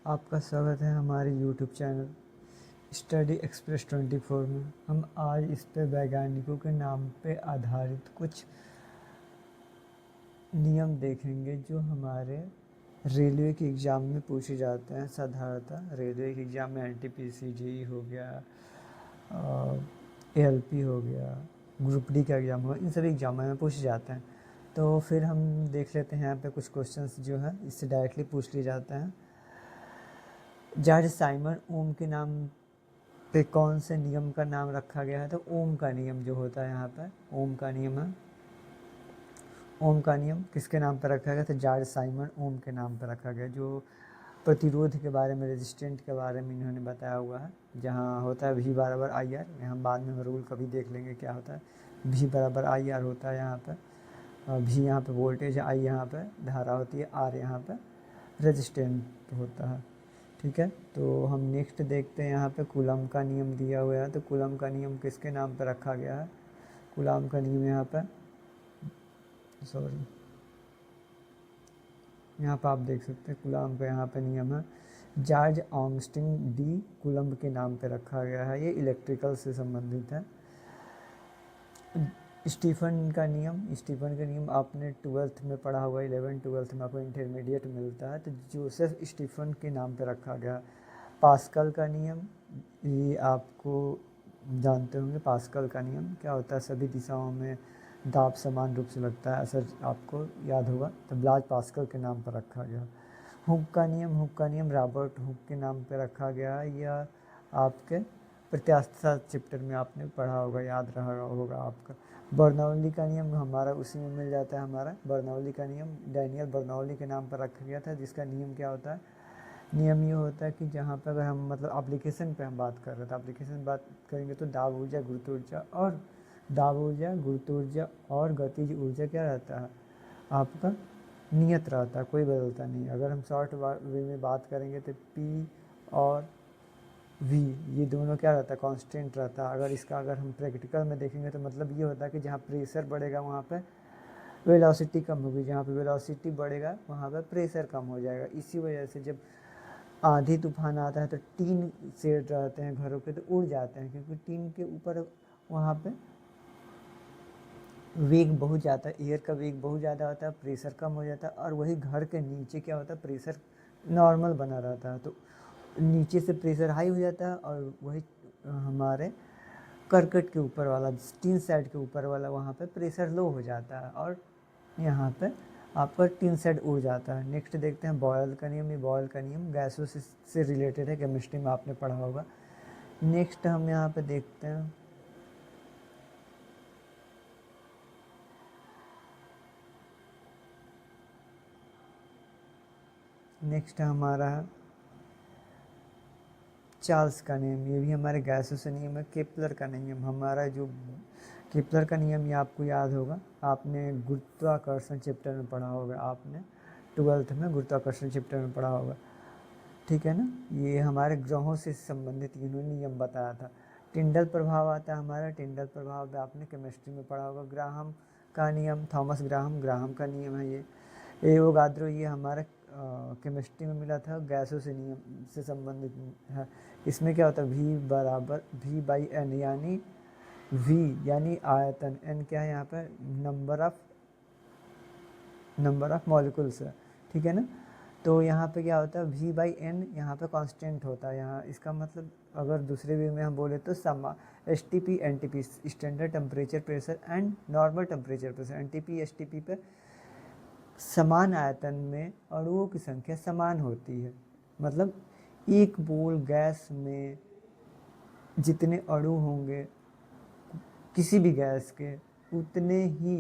आपका स्वागत है हमारे YouTube चैनल स्टडी एक्सप्रेस 24 में। हम आज इस पे वैज्ञानिकों के नाम पे आधारित कुछ नियम देखेंगे जो हमारे रेलवे के एग्ज़ाम में पूछे जाते हैं। साधारणतः रेलवे के एग्ज़ाम में NTPC JEE हो गया, ALP हो गया, ग्रुप डी का एग्ज़ाम हो गया, इन सभी एग्ज़ामों में पूछे जाते हैं। तो फिर हम देख लेते हैं यहाँ पे कुछ क्वेश्चंस जो है इससे डायरेक्टली पूछ लिए जाते हैं। जॉर्ज साइमन ओम के नाम पे कौन से नियम का नाम रखा गया है? तो ओम का नियम जो होता है यहाँ पर ओम का नियम है। ओम का नियम किसके नाम पर रखा गया? तो जॉर्ज साइमन ओम के नाम पर रखा गया, जो प्रतिरोध के बारे में, रेजिस्टेंट के बारे में इन्होंने बताया हुआ है। जहाँ होता है V बराबर IR, यहाँ बाद में रूल कभी देख लेंगे क्या होता है। V बराबर IR होता है यहाँ पर, V यहाँ पे वोल्टेज है, I यहाँ पे धारा होती है, R यहाँ पे रेजिस्टेंट होता है। ठीक है, तो हम नेक्स्ट देखते हैं। यहाँ पे कूलम का नियम दिया हुआ है, तो कूलम का नियम किसके नाम पर रखा गया है? कूलम का नियम यहाँ पे यहाँ पर आप देख सकते हैं कूलम का यहाँ पे नियम है जॉर्ज आर्मस्ट्रांग डी कूलम के नाम पे रखा गया है। ये इलेक्ट्रिकल से संबंधित है। स्टीफन का नियम आपने 12th में पढ़ा हुआ, 11th-12th में आपको इंटरमीडिएट मिलता है, तो जोसेफ स्टीफन के नाम पे रखा गया। पास्कल का नियम ये आपको जानते होंगे। पास्कल का नियम क्या होता है? सभी दिशाओं में दाब समान रूप से लगता है, ऐसा आपको याद होगा, तो ब्लाज पास्कल के नाम पर रखा गया। हुक का नियम रॉबर्ट हुक के नाम पर रखा गया। यह आपके प्रत्यास्थता चैप्टर में आपने पढ़ा होगा, याद रहा होगा आपका। बर्नौली का नियम हमारा उसी में मिल जाता है। हमारा बर्नौली का नियम डैनियल बर्नौली के नाम पर रखा गया था, जिसका नियम क्या होता है? नियम ये होता है कि जहाँ पर अगर हम मतलब एप्लीकेशन पे हम बात कर रहे थे, एप्लीकेशन बात करेंगे तो दाब ऊर्जा, गुरुत्व ऊर्जा और गतिज ऊर्जा क्या रहता है? आपका नियत रहता है, कोई बदलता नहीं। अगर हम शॉर्ट वे में बात करेंगे तो P और V ये दोनों क्या रहता है? कांस्टेंट रहता है। अगर हम प्रैक्टिकल में देखेंगे तो मतलब ये होता है कि जहाँ प्रेशर बढ़ेगा वहाँ पे वेलोसिटी कम होगी, जहाँ पे वेलोसिटी बढ़ेगा वहाँ पे प्रेशर कम हो जाएगा। इसी वजह से जब आंधी तूफान आता है तो टीन शेड रहते हैं घरों के, तो उड़ जाते हैं, क्योंकि टीन के ऊपर वहाँ पे वेग बहुत ज़्यादा, एयर का वेग बहुत ज़्यादा होता है, प्रेशर कम हो जाता है। और वही घर के नीचे क्या होता है? प्रेशर नॉर्मल बना रहता है, तो नीचे से प्रेशर हाई हो जाता है और वही हमारे करकट के ऊपर वाला, टीन साइड के ऊपर वाला, वहाँ पे प्रेशर लो हो जाता है और यहाँ पे आपका टीन साइड उड़ जाता है। नेक्स्ट देखते हैं बॉयल का नियम। ये बॉयल का नियम गैसों से रिलेटेड है, केमिस्ट्री में आपने पढ़ा होगा। नेक्स्ट हम यहाँ पे देखते हैं नेक्स्ट हमारा है चार्ल्स का नियम। ये भी हमारे गैसों से नियम है। केपलर का नियम हमारा जो केपलर का नियम ये आपको याद होगा, आपने गुरुत्वाकर्षण चैप्टर में पढ़ा होगा, आपने 12th में गुरुत्वाकर्षण चैप्टर में पढ़ा होगा। ठीक है ना, ये हमारे ग्रहों से संबंधित इन्होंने नियम बताया था। टिंडल प्रभाव आता है हमारा, टिंडल प्रभाव आपने केमिस्ट्री में पढ़ा होगा। ग्राहम का नियम, थॉमस ग्राहम का नियम है ये। एवोगाद्रो ये हमारा केमिस्ट्री में मिला था, गैसों से नियम से संबंधित है। इसमें क्या होता है? V बराबर V/N, यानी V यानी आयतन, N क्या है यहाँ पर? नंबर ऑफ मॉलिक्यूल्स है। ठीक है ना, तो यहाँ पे क्या होता है? V/N यहाँ पे कांस्टेंट होता है। यहाँ इसका मतलब अगर दूसरे वे में हम बोले तो STP NTP standard temperature pressure and normal temperature pressure, NTP STP पे समान आयतन में अणुओं की संख्या समान होती है। मतलब एक मोल गैस में जितने अणु होंगे किसी भी गैस के, उतने ही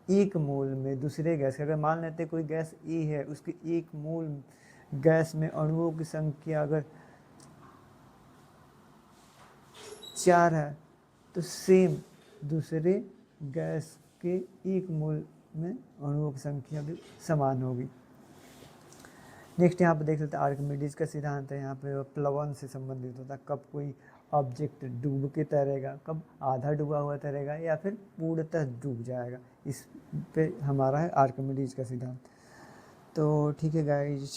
एक मोल में दूसरे गैस के, अगर मान लेते कोई गैस A है, उसके एक मोल गैस में अणुओं की संख्या अगर 4 है, तो सेम दूसरे गैस के एक मोल में अणुओं की संख्या भी समान होगी। नेक्स्ट यहाँ पे देख सकते हैं आर्किमिडीज का सिद्धांत है। यहाँ पे प्लवन से संबंधित होता है, कब कोई ऑब्जेक्ट डूब के तैरेगा, कब आधा डूबा हुआ तैरेगा या फिर पूर्णतः डूब जाएगा, इस पे हमारा है आर्किमिडीज का सिद्धांत। तो ठीक है गाइज,